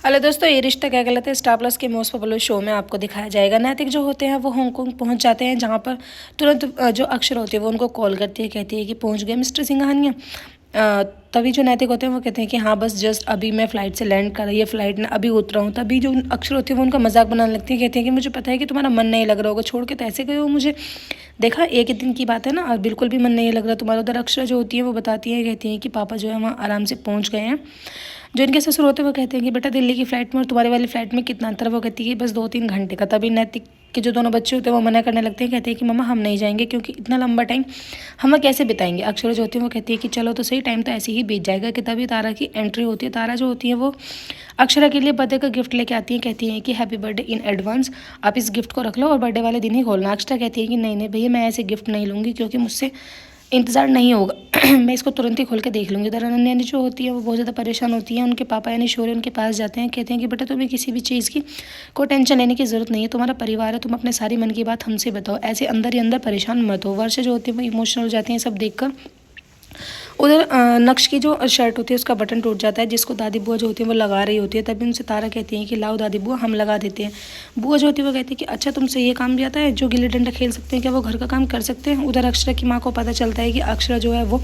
Hello दोस्तों, ये रिश्ता क्या कहलाता है स्टार प्लस के मोस्ट पॉपुलर शो में आपको दिखाया जाएगा। नैतिक जो होते हैं वो हांगकांग पहुंच जाते हैं, जहां पर तुरंत जो अक्षर होती है वो उनको कॉल करती है, कहती है कि पहुंच गए मिस्टर सिंघानिया। तभी जो नैतिक होते हैं वो कहते हैं कि हाँ बस जस्ट अभी मैं फ़्लाइट से लैंड कर रही है, फ़्लाइट ने अभी उतरा हूँ। तभी जो अक्षर होती है वो उनका मजाक बनाने लगती है, कहती है कि मुझे पता है कि तुम्हारा मन नहीं लग रहा होगा, छोड़ के तो ऐसे गए हो मुझे। देखा, एक ही दिन की बात है ना, और बिल्कुल भी मन नहीं लग रहा तुम्हारा। उधर अक्षरा जो होती है वो बताती है, कहती है कि पापा जो है वहाँ आराम से पहुँच गए हैं। जो इनके ससुर होते हैं वो कहते हैं कि बेटा दिल्ली की फ़्लाइट में और तुम्हारे वाली फ़्लाइट में कितना अंतर है। वो कहती है कि बस 2-3 घंटे का। तभी नैतिक के जो दोनों बच्चे होते हैं वो मना करने लगते हैं, कहते हैं कि मम्मा हम नहीं जाएंगे, क्योंकि इतना लंबा टाइम हम कैसे बिताएंगे। अक्षरा जो होती है वो कहती है कि चलो तो सही, टाइम तो ऐसे ही बीत जाएगा। कि तभी तारा की एंट्री होती है। तारा जो होती है वो अक्षरा के लिए बर्थडे का गिफ्ट लेके आती है, कहती है कि हैप्पी बर्थडे इन एडवांस, आप इस गिफ्ट को रख लो और बर्थडे वाले दिन ही खोलना। अक्षरा कहती है कि नहीं नहीं भैया, मैं ऐसे गिफ्ट नहीं लूँगी, क्योंकि मुझसे इंतज़ार नहीं होगा मैं इसको तुरंत ही खोल के देख लूँगी। इधर अनन्या जो होती है वो बहुत ज़्यादा परेशान होती है। उनके पापा यानी शौर्य उनके पास जाते हैं, कहते हैं कि बेटा तुम्हें किसी भी चीज़ की कोई टेंशन लेने की ज़रूरत नहीं है, तुम्हारा परिवार है, तुम अपने सारी मन की बात हमसे बताओ, ऐसे अंदर ही अंदर परेशान मत हो। वर्षा जो होती है वो इमोशनल हो जाती है सब देखकर। उधर नक्श की जो शर्ट होती है उसका बटन टूट जाता है, जिसको दादी बुआ जो होती है वो लगा रही होती है। तभी उनसे तारा कहती है कि लाओ दादी बुआ हम लगा देते हैं। बुआ जो होती है वो कहती है कि अच्छा तुमसे ये काम भी आता है, जो गिल्ली डंडा खेल सकते हैं क्या वो घर का काम कर सकते हैं। उधर अक्षरा की माँ को पता चलता है कि अक्षरा जो है वो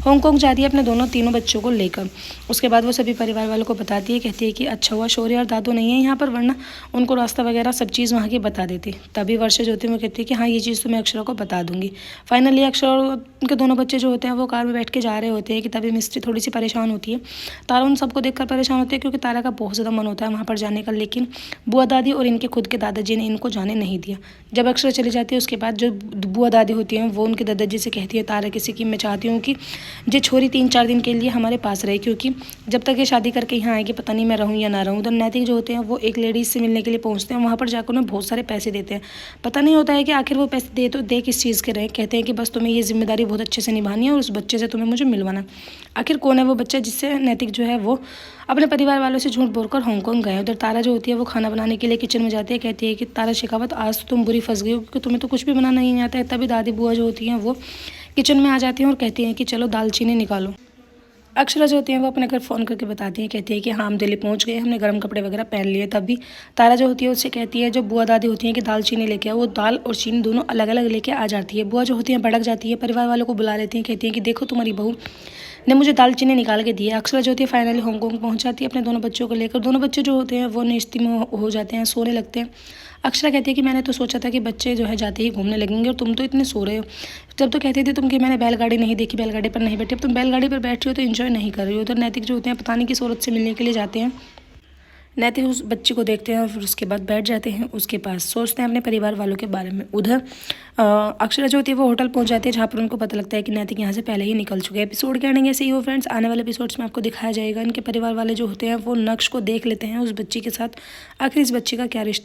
हांगकांग जा रही है अपने तीनों बच्चों को लेकर। उसके बाद वो सभी परिवार वालों को बताती है, कहती है कि अच्छा हुआ शौर्य और दादू नहीं है यहाँ पर, वरना उनको रास्ता वगैरह सब चीज़ वहाँ की बता देती। तभी वर्षा जो होती है वो कहती है कि हाँ ये चीज़ तो मैं अक्षरा को बता दूंगी। फाइनली अक्षरा और उनके दोनों बच्चे जो होते हैं वो कार में बैठ के जा रहे होते हैं कि तभी मिस्ट्री थोड़ी सी परेशान होती है। तारा उन सबको देखकर परेशान होती है, क्योंकि तारा का बहुत ज़्यादा मन होता है वहाँ पर जाने का, लेकिन बुआ दादी और इनके खुद के दादाजी ने इनको जाने नहीं दिया। जब अक्षरा चली जाती है उसके बाद जो बुआ दादी होती हैं वो उनके दादाजी से कहती है तारा किसी की, मैं चाहती हूँ कि ये छोरी 3-4 दिन के लिए हमारे पास रहे, क्योंकि जब तक ये शादी करके यहाँ आएगी पता नहीं मैं रहूँ या ना रहूँ। उधर नैतिक जो होते हैं वो एक लेडीज से मिलने के लिए पहुँचते हैं, वहाँ पर जाकर उन्हें बहुत सारे पैसे देते हैं। पता नहीं होता है कि आखिर वो पैसे दे किस चीज़ के रहे। कहते हैं कि बस तुम्हें ये जिम्मेदारी बहुत अच्छे से निभानी है और उस बच्चे से तुम्हें मुझे मिलवाना। आखिर कौन है वो बच्चा जिससे नैतिक जो है वो अपने परिवार वालों से झूठ बोलकर हांगकांग गए। उधर तारा जो होती है वो खाना बनाने के लिए किचन में जाती है, कहती है कि तारा शेखावत आज तो तुम बुरी फंस गई हो, क्योंकि तुम्हें तो कुछ भी बनाना नहीं आता है। तभी दादी बुआ जो होती हैं वो किचन में आ जाती हैं और कहती हैं कि चलो दालचीनी निकालो। अक्षरा जो होती है वो अपने घर फ़ोन करके बताती है, कहती है कि हाँ हम दिल्ली पहुंच गए, हमने गर्म कपड़े वगैरह पहन लिए। तभी तारा जो होती है उससे कहती है जो बुआ दादी होती हैं कि दाल चीनी लेके आओ। वो दाल और चीनी दोनों अलग अलग लेके आ जाती है। बुआ जो होती है भड़क जाती है, परिवार वालों को बुला लेती हैं, कहती हैं कि देखो तुम्हारी बहू ने मुझे दाल चीनी निकाल के दी है। अक्षरा जो होती है फाइनली हांगकांग पहुंच जाती है अपने दोनों बच्चों को लेकर। दोनों बच्चे जो होते हैं वो निश्चित में हो जाते हैं, सोने लगते हैं। अक्षरा कहती है कि मैंने तो सोचा था कि बच्चे जो है जाते ही घूमने लगेंगे और तुम तो इतने सो रहे हो। जब तो कहती थी तुम कि मैंने बैलगाड़ी नहीं देखी, बैलगाड़ी पर नहीं बैठी, अब तुम बैलगाड़ी पर बैठ रही हो तो इन्जॉय नहीं कर रही हो। उधर नैतिक जो होते हैं पता नहीं किस औरत से मिलने के लिए जाते हैं। नैतिक उस बच्चे को देखते हैं और फिर उसके बाद बैठ जाते हैं उसके पास, सोचते हैं अपने परिवार वालों के बारे में। उधर अक्षरा जो होती है वो होटल पहुंच जाती है, जहाँ पर उनको पता लगता है कि नैतिक यहाँ से पहले ही निकल चुके हैं। एपिसोड के एंडिंग ऐसे ही हो फ्रेंड्स, आने वाले एपिसोड्स में आपको दिखाया जाएगा इनके परिवार वाले जो होते हैं वो नक्श को देख लेते हैं उस बच्ची के साथ। आखिर इस बच्ची का क्या रिश्ता